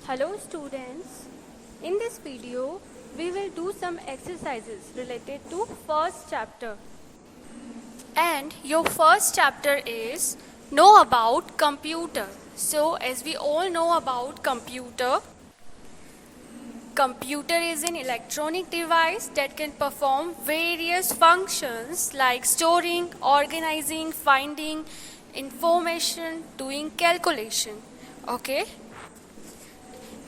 Hello students, in this video we will do some exercises related to first chapter. And your first chapter is know about computer. So as we all know about computer is an electronic device that can perform various functions like storing, organizing, finding information, doing calculation. Okay?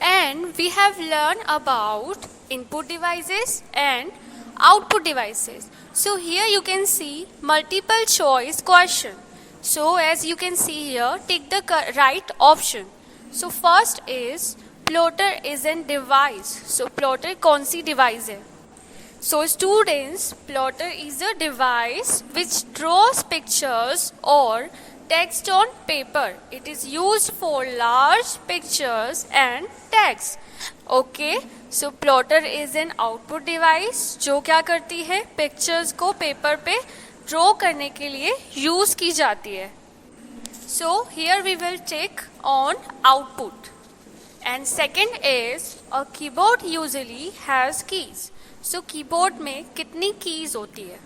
And we have learned about input devices and output devices. So here you can see multiple choice question. So as you can see here, take the right option. So first is plotter is a device. So plotter कौन सी device है? So students, plotter is a device which draws pictures or text on paper. It is used for large pictures and text. Okay, so plotter is an output device जो क्या करती है, pictures को paper पे draw करने के लिए use की जाती है. So here we will check on output. And second is a keyboard usually has keys. So keyboard में कितनी keys होती है?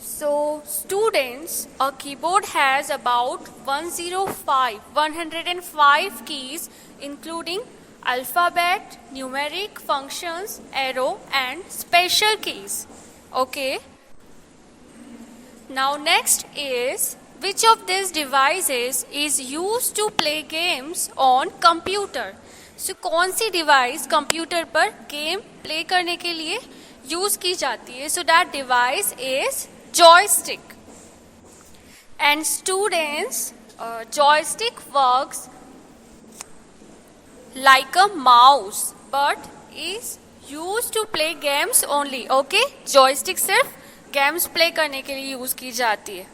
So students, a keyboard has about 105 keys including alphabet, numeric, functions, arrow and special keys. Okay. Now next is which of these devices is used to play games on computer? So कौन सी device computer पर game play करने के लिए use की जाती है? So that device is joystick. And students, joystick works like a mouse but is used to play games only. Okay, joystick सिर्फ games play करने के लिए use की जाती है.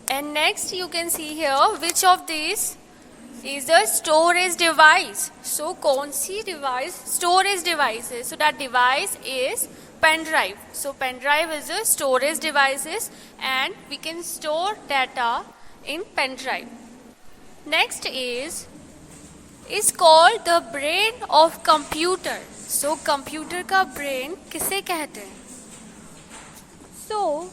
And next you can see here which of these is a storage device. So कौन सी device storage device है? So that device is pen drive. So pen drive is a storage devices and we can store data in pen drive. Next is called the brain of computer. So computer का brain किसे कहते हैं? So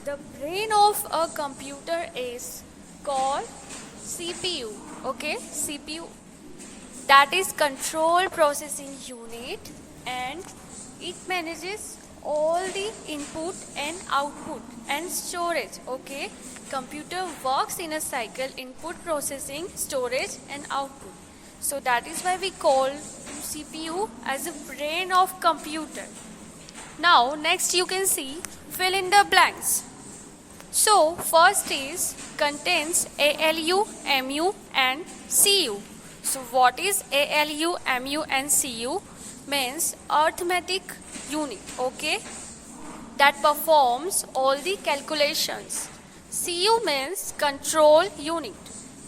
the brain of a computer is called CPU. Okay, CPU, that is control processing unit, and it manages all the input and output and storage. Okay, computer works in a cycle: input, processing, storage and output. So that is why we call CPU as a brain of computer. Now next you can see fill in the blanks. So first is contains ALU, MU and CU. So what is ALU, MU and CU? Means arithmetic unit, okay, that performs all the calculations. CU means control unit.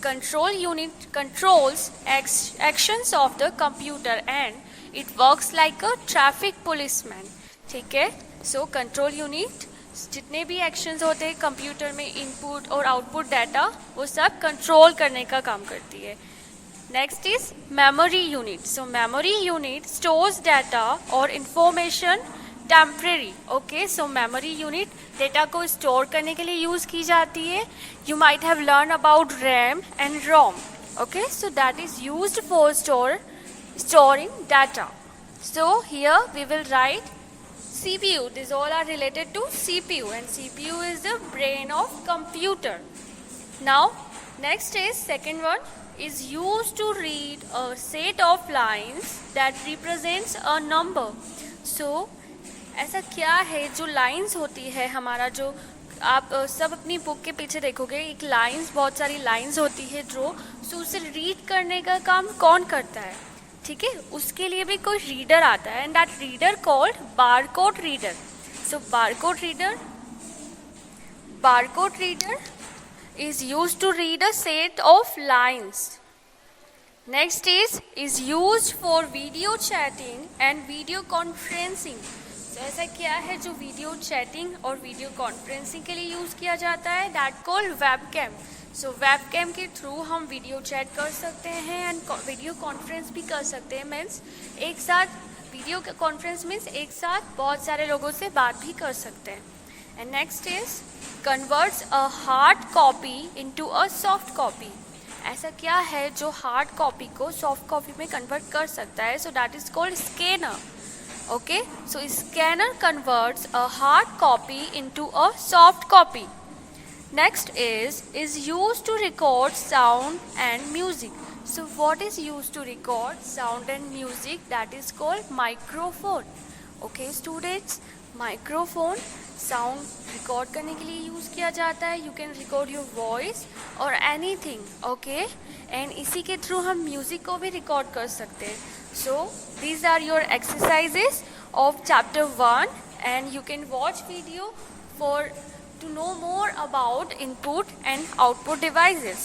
Control unit controls actions of the computer and it works like a traffic policeman. ठीक है, so control unit जितने भी actions होते हैं computer में input और output data वो सब कंट्रोल करने का काम करती है. Next is memory unit. So memory unit stores data और information temporary. Okay, so memory unit data को स्टोर करने के लिए यूज की जाती है. You might have learn about RAM and ROM. Okay, so that is used for storing data. So here we will write CPU. These all are related to CPU and CPU is the brain of computer. Now next is second one is used to read a set of lines that represents a number. So ऐसा क्या है जो lines होती है हमारा, जो आप सब अपनी बुक के पीछे देखोगे एक लाइंस, बहुत सारी लाइंस होती है जो सो उसे रीड करने का काम कौन करता है? ठीक है, उसके लिए भी कोई रीडर आता है and that reader called barcode reader. So barcode reader is used to read a set of lines. Next is used for video chatting and video conferencing. So ऐसा क्या है जो वीडियो चैटिंग और वीडियो कॉन्फ्रेंसिंग के लिए use किया जाता है? That called webcam. So webcam के थ्रू हम वीडियो चैट कर सकते हैं एंड वीडियो कॉन्फ्रेंस भी कर सकते हैं। मीन्स एक साथ वीडियो कॉन्फ्रेंस मीन्स एक साथ बहुत सारे लोगों से बात भी कर सकते हैं। And next is converts a hard copy into a soft copy. ऐसा क्या है जो हार्ड कॉपी को सॉफ्ट कॉपी में कन्वर्ट कर सकता है? सो that is called scanner. Okay, so scanner converts a hard copy into a soft copy. Next is used to record sound and music. So what is used to record sound and music? That is called microphone. Okay students, microphone sound record करने के लिए use किया जाता है। You can record your voice or anything. Okay, and इसी के through हम music को भी रिकॉर्ड कर सकते हैं। So these are your exercises of chapter 1 and you can watch video for to know more about input and output devices.